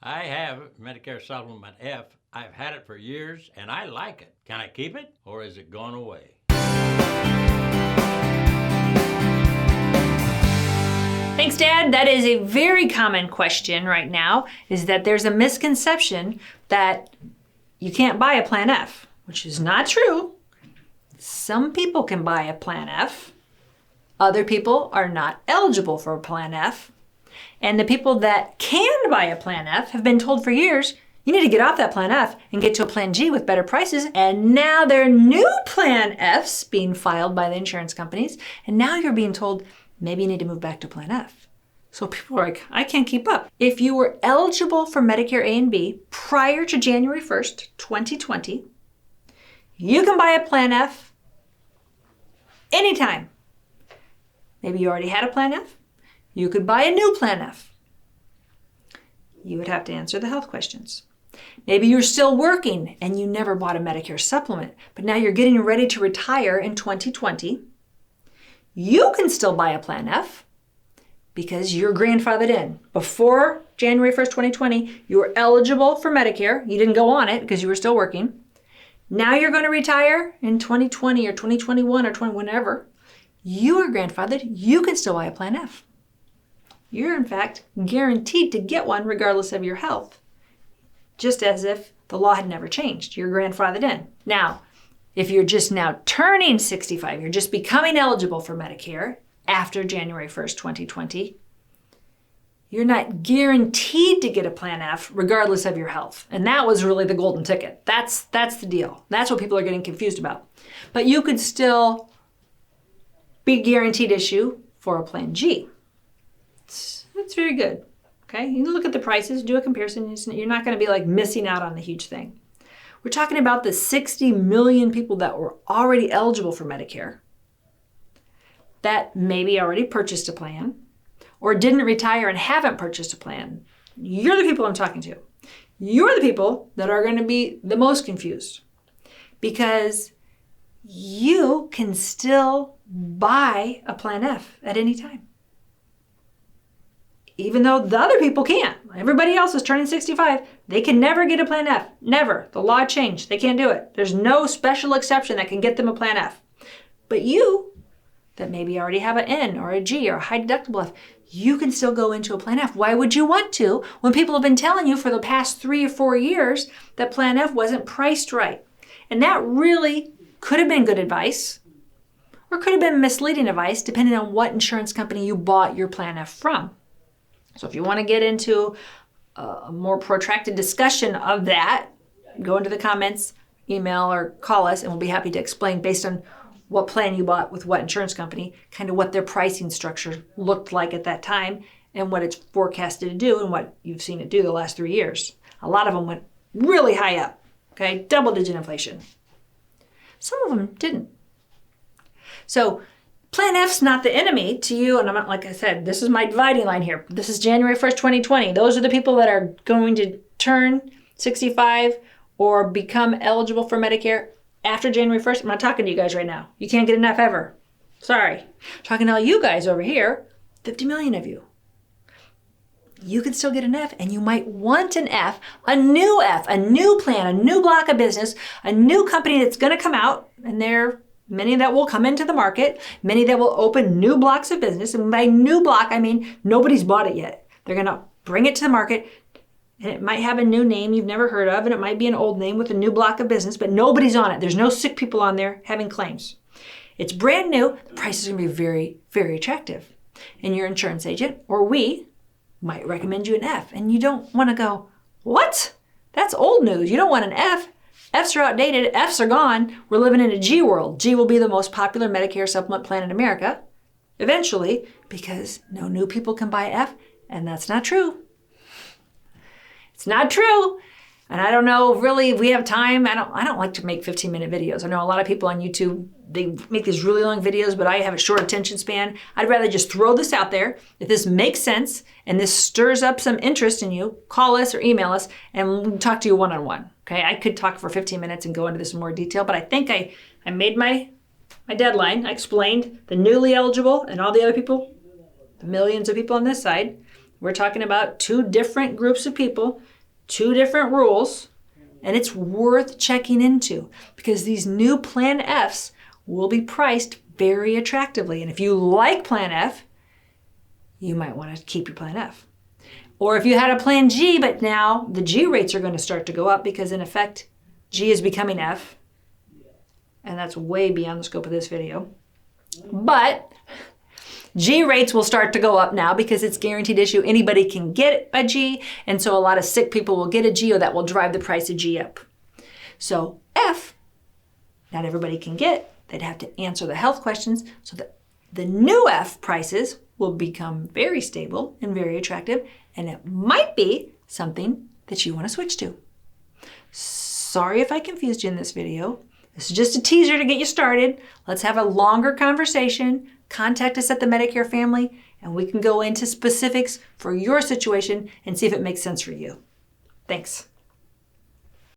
I have Medicare Supplement F. I've had it for years and I like it. Can I keep it or is it gone away? Thanks, Dad. That is a very common question right now, is that there's a misconception that you can't buy a Plan F, which is not true. Some people can buy a Plan F. Other people are not eligible for a Plan F. And the people that can buy a Plan F have been told for years, you need to get off that Plan F and get to a Plan G with better prices. And now there are new Plan Fs being filed by the insurance companies. And now you're being told, maybe you need to move back to Plan F. So people are like, I can't keep up. If you were eligible for Medicare A and B prior to January 1st, 2020, you can buy a Plan F anytime. Maybe you already had a Plan F. You could buy a new Plan F. You would have to answer the health questions. Maybe you're still working and you never bought a Medicare supplement, but now you're getting ready to retire in 2020. You can still buy a Plan F because you're grandfathered in. Before January 1st, 2020, you were eligible for Medicare. You didn't go on it because you were still working. Now you're going to retire in 2020 or 2021 or whenever. You are grandfathered. You can still buy a Plan F. You're in fact guaranteed to get one regardless of your health, just as if the law had never changed. You're grandfathered in. Now, if you're just now turning 65, you're just becoming eligible for Medicare after January 1st, 2020, you're not guaranteed to get a Plan F regardless of your health. And that was really the golden ticket. That's the deal. That's what people are getting confused about. But you could still be guaranteed issue for a Plan G. It's very good. Okay, you can look at the prices, do a comparison. You're not going to be like missing out on the huge thing. We're talking about the 60 million people that were already eligible for Medicare that maybe already purchased a plan or didn't retire and haven't purchased a plan. You're the people I'm talking to. You're the people that are going to be the most confused because you can still buy a Plan F at any time. Even though the other people can't. Everybody else is turning 65. They can never get a Plan F. Never. The law changed. They can't do it. There's no special exception that can get them a Plan F. But you, that maybe already have an N or a G or a high deductible F, you can still go into a Plan F. Why would you want to when people have been telling you for the past 3 or 4 years that Plan F wasn't priced right? And that really could have been good advice or could have been misleading advice depending on what insurance company you bought your Plan F from. So if you want to get into a more protracted discussion of that, go into the comments, email, or call us, and we'll be happy to explain based on what plan you bought with what insurance company, kind of what their pricing structure looked like at that time and what it's forecasted to do and what you've seen it do the last 3 years. A lot of them went really high up, okay? Double-digit inflation. Some of them didn't. So Plan F's not the enemy to you, and I'm not, like I said, this is my dividing line here. This is January 1st, 2020. Those are the people that are going to turn 65 or become eligible for Medicare after January 1st. I'm not talking to you guys right now. You can't get enough ever. Sorry. I'm talking to all you guys over here, 50 million of you. You can still get an F, and you might want an F, a new plan, a new block of business, a new company that's going to come out, and they're many that will come into the market, many that will open new blocks of business. And by new block, I mean nobody's bought it yet. They're going to bring it to the market, and it might have a new name you've never heard of, and it might be an old name with a new block of business, but nobody's on it. There's no sick people on there having claims. It's brand new. The price is going to be very, very attractive. And your insurance agent, or we, might recommend you an F. And you don't want to go, what? That's old news. You don't want an F. Fs are outdated. Fs are gone. We're living in a G world. G will be the most popular Medicare supplement plan in America eventually because no new people can buy F, and that's not true. It's not true. And I don't know, really, if we have time. I don't like to make 15-minute videos. I know a lot of people on YouTube, they make these really long videos, but I have a short attention span. I'd rather just throw this out there. If this makes sense and this stirs up some interest in you, call us or email us and we'll talk to you one-on-one. Okay, I could talk for 15 minutes and go into this in more detail, but I think I made my deadline. I explained the newly eligible and all the other people, the millions of people on this side. We're talking about 2 different groups of people 2 different rules, and it's worth checking into because these new Plan Fs will be priced very attractively. And if you like Plan F, you might want to keep your Plan F. Or if you had a Plan G, but now the G rates are going to start to go up because in effect, G is becoming F. And that's way beyond the scope of this video. But G rates will start to go up now because it's guaranteed issue. Anybody can get a G, and so a lot of sick people will get a G, or that will drive the price of G up. So F, not everybody can get. They'd have to answer the health questions, so that the new F prices will become very stable and very attractive, and it might be something that you want to switch to. Sorry if I confused you in this video. This is just a teaser to get you started. Let's have a longer conversation. Contact us at the Medicare Family, and we can go into specifics for your situation and see if it makes sense for you. Thanks.